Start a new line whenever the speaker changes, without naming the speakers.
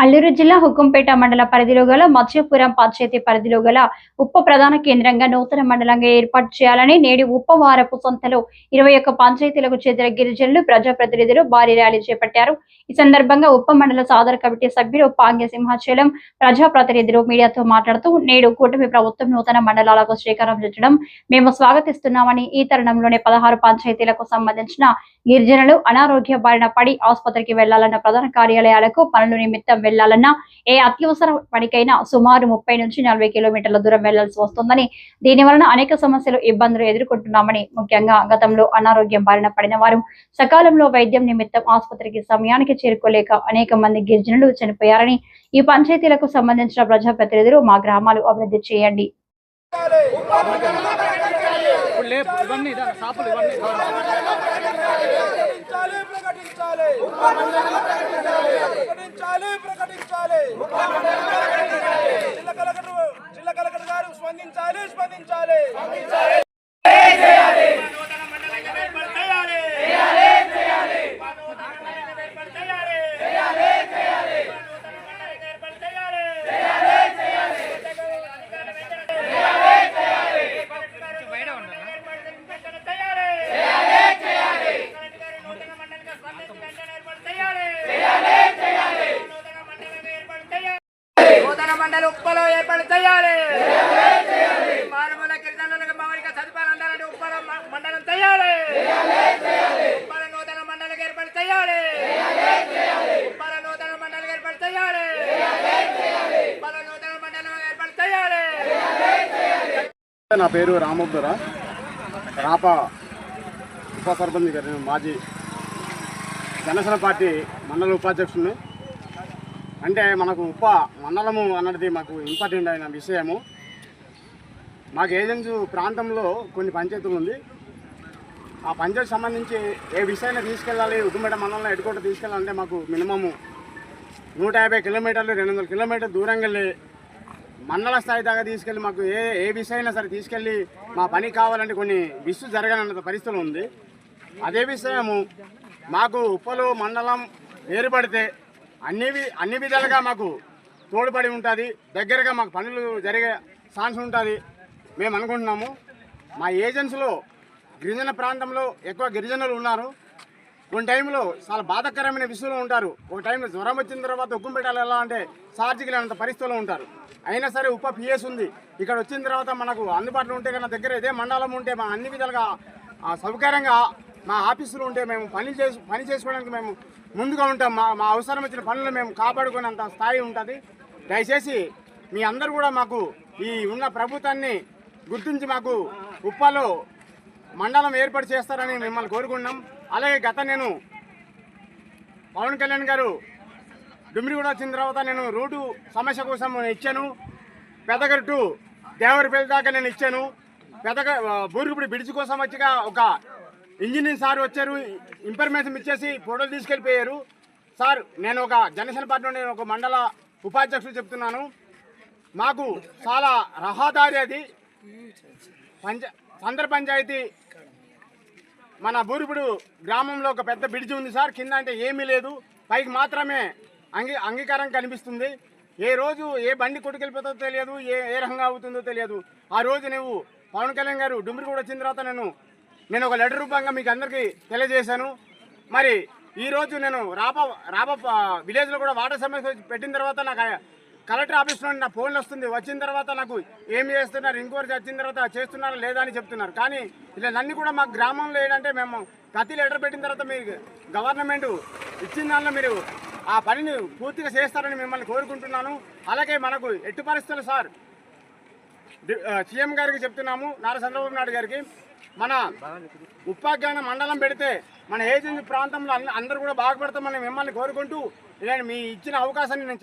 అల్లూరు జిల్లా హుకుంపేట మండల పరిధిలో గల మత్స్యపురం పంచాయతీ పరిధిలో గల ఉప్ప ప్రధాన కేంద్రంగా నూతన మండలంగా ఏర్పాటు చేయాలని నేడు ఉప్ప వారపు సంతలో 21 పంచాయతీలకు చెందిన గిరిజనులు ప్రజాప్రతినిధులు భారీ ర్యాలీ చేపట్టారు. ఈ సందర్భంగా ఉప్ప మండల సాధన కమిటీ సభ్యులు పాంగ్య సింహాచలం ప్రజాప్రతినిధులు మీడియాతో మాట్లాడుతూ నేడు కూటమి ప్రభుత్వం నూతన మండలాలకు శ్రీకారం చుట్టడం మేము స్వాగతిస్తున్నామని, ఈ తరుణంలోనే 16 పంచాయతీలకు సంబంధించిన గిరిజనులు అనారోగ్య బారిన పడి ఆసుపత్రికి వెళ్లాలన్న ప్రధాన కార్యాలయాలకు పనుల నిమిత్తం వెళ్లాలన్నా ఏ అత్యవసర పనికైనా సుమారు 30 నుంచి 40 కిలోమీటర్ల దూరం వెళ్లాల్సి వస్తుందని, దీని వలన అనేక సమస్యలు ఇబ్బందులు ఎదుర్కొంటున్నామని, ముఖ్యంగా గతంలో అనారోగ్యం బారిన పడిన వారు సకాలంలో వైద్యం నిమిత్తం ఆసుపత్రికి సమయానికి చేరుకోలేక అనేక మంది గిరిజనులు చనిపోయారని, ఈ పంచాయతీలకు సంబంధించిన ప్రజాప్రతినిధులు మా గ్రామాలు అభివృద్ధి చేయండి.
జిల్లా కలెక్టర్ గారు స్పందించాలి. మండలి ఉప్పలో ఏర్పాటు చేయాలి. మారుమూల గిరిజనులకు మౌలిక సదుపాయాలు అందాలంటే ఉప్పలో మండలం చేయాలి. ఉప్పల నూతన మండలికి ఏర్పాటు చేయాలి. ఉప్పల నూతన మండలికి ఏర్పాటు చేయాలి. ఉప్పల నూతన మండలం ఏర్పాటు చేయాలి.
నా పేరు రామోబ్బరా, రాప ఉప సర్పంచ్ గారు, మాజీ జనసేన పార్టీ మండల ఉపాధ్యక్షుడిని. అంటే మనకు ఉప మండలము అన్నది మాకు ఇంపార్టెంట్ అయిన విషయము. మాకు ఏజెన్సీ ప్రాంతంలో కొన్ని పంచాయతీలు ఉంది. ఆ పంచాయతీ సంబంధించి ఏ విషయాన్ని తీసుకెళ్ళాలి, ఉద్దుమేట మండలంలో ఎడుకోట తీసుకెళ్ళాలంటే మాకు మినిమము 150 కిలోమీటర్లు 200 కిలోమీటర్లు దూరంగా వెళ్ళి మండల స్థాయి దాకా తీసుకెళ్ళి మాకు ఏ విషయమైనా సరే తీసుకెళ్ళి మా పని కావాలంటే కొన్ని విషయం జరగనంత పరిస్థితులు ఉంది. అదే విషయము మాకు ఉప్పలు మండలం ఏర్పడితే అన్ని విధాలుగా మాకు తోడ్పడి ఉంటుంది, దగ్గరగా మాకు పనులు జరిగే ఛాన్స్ ఉంటుంది మేము అనుకుంటున్నాము. మా ఏజెన్సీలో గిరిజన ప్రాంతంలో ఎక్కువ గిరిజనులు ఉన్నారు. కొన్ని టైంలో చాలా బాధాకరమైన విషయంలో ఉంటారు. ఒక టైంలో జ్వరం వచ్చిన తర్వాత ఉక్కుంపేటలు ఎలా అంటే సార్జికల్ అంత పరిస్థితుల్లో ఉంటారు. అయినా సరే ఉప పిఎస్ ఉంది. ఇక్కడ వచ్చిన తర్వాత మనకు అందుబాటులో ఉంటే కన్నా దగ్గర ఇదే మండలం ఉంటే మా అన్ని విధాలుగా సౌకర్యంగా మా ఆఫీసులు ఉంటే మేము పని చేసుకోవడానికి మేము ముందుగా ఉంటాం. మా అవసరం వచ్చిన పనులు మేము కాపాడుకునేంత స్థాయి ఉంటుంది. దయచేసి మీ అందరూ కూడా మాకు ఈ ఉన్న ప్రభుత్వాన్ని గుర్తించి మాకు ఉప్పలో మండలం ఏర్పాటు చేస్తారని మిమ్మల్ని కోరుకుంటున్నాం. అలాగే నేను పవన్ కళ్యాణ్ గారు డుమ్మిరిగూడ వచ్చిన తర్వాత నేను రోడ్డు సమస్య కోసం ఇచ్చాను. పెద్దగట్టు దేవరపల్లి దాకా నేను ఇచ్చాను. బూరుగుడి బ్రిడ్జ్ కోసం వచ్చిగా ఒక ఇంజనీర్ సార్ వచ్చారు, ఇన్ఫర్మేషన్ ఇచ్చేసి ఫోటోలు తీసుకెళ్ళిపోయారు. సార్ నేను ఒక జనసేన పార్టీ నుండి ఒక మండల ఉపాధ్యక్షుడు చెప్తున్నాను. మాకు చాలా రహదారి అది సందర్ పంచాయతీ మన బూరుగుడు గ్రామంలో ఒక పెద్ద బ్రిడ్జ్ ఉంది సార్. కింద అంటే ఏమీ లేదు, పైకి మాత్రమే అంగీకారం కనిపిస్తుంది. ఏ రోజు ఏ బండి కొట్టుకెళ్ళిపోతుందో తెలియదు, ఏ రకంగా అవుతుందో తెలియదు. ఆ రోజు నువ్వు పవన్ కళ్యాణ్ గారు డుమ్మిరిగూడ వచ్చిన తర్వాత నేను ఒక లెటర్ రూపంగా మీకు అందరికీ తెలియజేశాను. మరి ఈరోజు నేను రాప విలేజ్లో కూడా వాటర్ సమస్య పెట్టిన తర్వాత నాకు కలెక్టర్ ఆఫీస్ నుండి నా ఫోన్లు వస్తుంది. వచ్చిన తర్వాత నాకు ఏం చేస్తున్నారు, ఇంక్వైరీ వచ్చిన తర్వాత చేస్తున్నారా లేదా అని చెప్తున్నారు. కానీ ఇలా నన్ను కూడా మా గ్రామంలో ఏంటంటే మేము ప్రతి లెటర్ పెట్టిన తర్వాత మీరు గవర్నమెంట్ ఇచ్చిన దానిలో మీరు ఆ పనిని పూర్తిగా చేస్తారని మిమ్మల్ని కోరుకుంటున్నాను. అలాగే మనకు ఎట్టి పరిస్థితులు సార్ సీఎం గారికి చెప్తున్నాము, నారా చంద్రబాబు నాయుడు గారికి, మన ఉపాధ్యాయ మండలం పెడితే మన ఏజెన్సీ ప్రాంతంలో అందరూ కూడా బాగుపడతామని మిమ్మల్ని కోరుకుంటూ ఇలా మీ ఇచ్చిన అవకాశాన్ని నేను